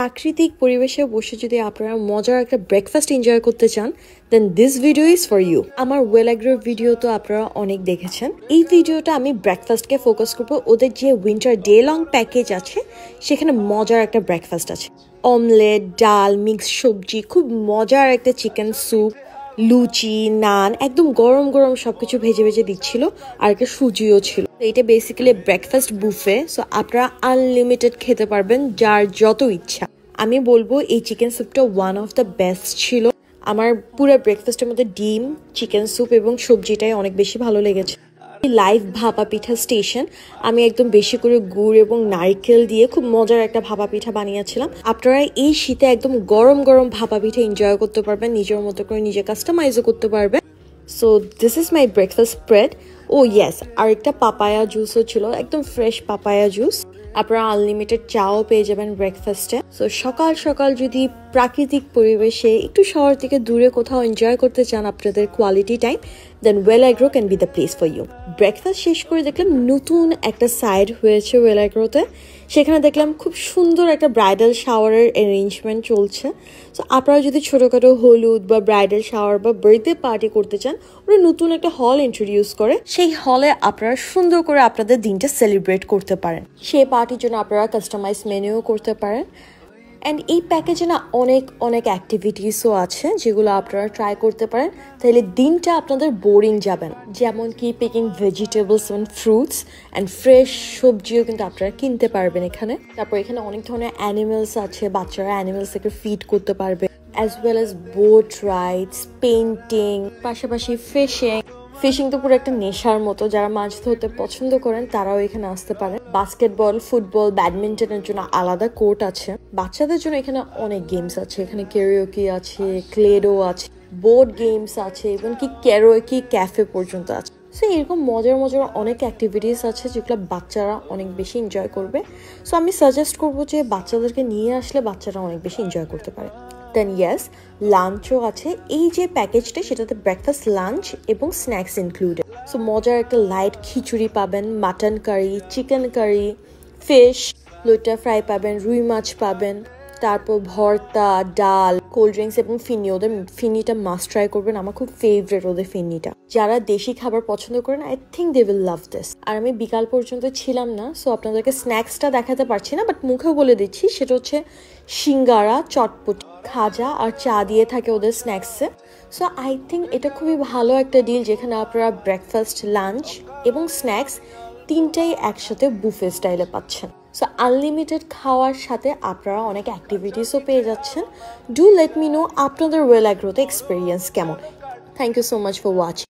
প্রাকৃতিক পরিবেশে বসে যদি আপনারা মজার একটা ব্রেকফাস্ট এনজয় করতে চান then this video is for you. আমার ওয়েল অ্যাগ্রোর ভিডিও তো আপনারা অনেক দেখেছেন। এই ভিডিওটা আমি ব্রেকফাস্টকে ফোকাস করবো। ওদের যে উইন্টার ডে লং প্যাকেজ আছে সেখানে মজার একটা ব্রেকফাস্ট আছে, অমলেট, ডাল, মিক্স সবজি, খুব মজার একটা চিকেন স্যুপ, লুচি, নান, একদম গরম গরম সবকিছু ভেজে ভেজে দিচ্ছিল, আর একটা সুজিও ছিল। এটা বেসিক্যালি ব্রেকফাস্ট বুফে, সো আপনারা আনলিমিটেড খেতে পারবেন যার যত ইচ্ছা। আমি বলবো এই চিকেন স্যুপটা ওয়ান অফ দ্য বেস্ট ছিল। আমার পুরো ব্রেকফাস্টের মধ্যে ডিম, চিকেন স্যুপ এবং সবজিটাই অনেক বেশি ভালো লেগেছে। লাইভ ভাপা পিঠা স্টেশন, আমি একদম বেশি করে গুড় এবং নারকেল দিয়ে খুব মজার একটা ভাপা পিঠা বানিয়েছিলাম। আপনারা এই শীতে একদম গরম গরম ভাপা পিঠা এনজয় করতে পারবেন, নিজের মতো করে নিজে কাস্টমাইজও করতে পারবেন। So this is my breakfast spread. ও ইয়েস, আর একটা পাপায়া জুসও ছিল, একদম ফ্রেশ পাপায়া জুস। আপনারা আনলিমিটেড চাও পেয়ে যাবেন ব্রেকফাস্টে। সো সকাল সকাল যদি প্রাকৃতিক পরিবেশে একটু শহর থেকে দূরে কোথাও এনজয় করতে চান আপনাদের quality time, then Well Agro can be the place for you. Breakfast শেষ করে দেখলাম নতুন একটা সাইড হয়েছে ওয়েল অ্যাগ্রোতে। সেখানে দেখলাম খুব সুন্দর একটা ব্রাইডাল শাওয়ারের অ্যারেঞ্জমেন্ট চলছে। সো আপনারা যদি ছোটোখাটো হলুদ বা ব্রাইডাল শাওয়ার বা বার্থডে পার্টি করতে চান, ওরা নতুন একটা হল ইন্ট্রোডিউস করে। সেই হলে আপনারা সুন্দর করে আপনাদের দিনটা সেলিব্রেট করতে পারেন। সেই পার্টির জন্য আপনারা কাস্টমাইজ মেনুও করতে পারেন। অ্যান্ড এই প্যাকেজে না অনেক অনেক অ্যাক্টিভিটিসও আছে যেগুলো আপনারা ট্রাই করতে পারেন, তাহলে দিনটা আপনাদের বোরিং যাবেন। যেমন কি picking vegetables and fruits and fresh সবজিও কিন্তু আপনারা কিনতে পারবেন এখানে। তারপর এখানে অনেক ধরনের অ্যানিমেলস আছে, বাচ্চারা অ্যানিমেলসকে ফিড করতে পারবে, as well as boat rides, painting, পাশাপাশি ফিশিং তো পুরো একটা নেশার মতো। যারা মাছ ধরতে পছন্দ করেন তারাও এখানে আসতে পারেন। বাস্কেটবল, ফুটবল, ব্যাডমিন্টনের জন্য আলাদা কোর্ট আছে। বাচ্চাদের জন্য এখানে অনেক গেমস আছে, এখানে ক্যারিওকি আছে, ক্লেডো আছে, বোর্ড গেমস আছে, এবং কি ক্যারোকি ক্যাফে পর্যন্ত আছে। সো এরকম মজার মজার অনেক অ্যাক্টিভিটিস আছে যেগুলো বাচ্চারা অনেক বেশি এনজয় করবে। সো আমি সাজেস্ট করবো যে বাচ্চাদেরকে নিয়ে আসলে বাচ্চারা অনেক বেশি এনজয় করতে পারে। দেন ইয়েস, লাঞ্চও আছে। এই যে প্যাকেজটা সেটাতে ব্রেকফাস্ট, লাঞ্চ এবং স্ন্যাক্স ইনক্লুডেড। সো মজার একটা লাইট খিচুড়ি পাবেন, mutton curry, chicken curry, fish, লইটা ফ্রাই পাবেন, রুই মাছ পাবেন, তারপর ভর্তা, ডাল, কোল্ড ড্রিঙ্কস এবং ফিনি। ওদের ফিনিটা মাস্ট ট্রাই করবেন, আমার খুব ফেভারিট ওদের ফিনিটা। যারা দেশি খাবার পছন্দ করেন I think they will love this. আর আমি বিকাল পর্যন্ত ছিলাম না, সো আপনাদেরকে স্ন্যাক্সটা দেখাতে পারছি না, বাট মুখেও বলে দিচ্ছি সেটা হচ্ছে সিঙ্গারা, চটপটি, খাজা আর চা দিয়ে থাকে ওদের স্ন্যাক্সে। সো আই থিঙ্ক এটা খুবই ভালো একটা ডিল, যেখানে আপনারা ব্রেকফাস্ট, লাঞ্চ এবং স্ন্যাক্স তিনটাই একসাথে বুফে স্টাইলে পাচ্ছেন। সো আনলিমিটেড খাওয়ার সাথে আপনারা অনেক অ্যাক্টিভিটিসও পেয়ে যাচ্ছেন। ডু লেট মি নো আপনাদের ওয়েল অ্যাগ্রোতে এক্সপিরিয়েন্স কেমন। Thank you so much for watching.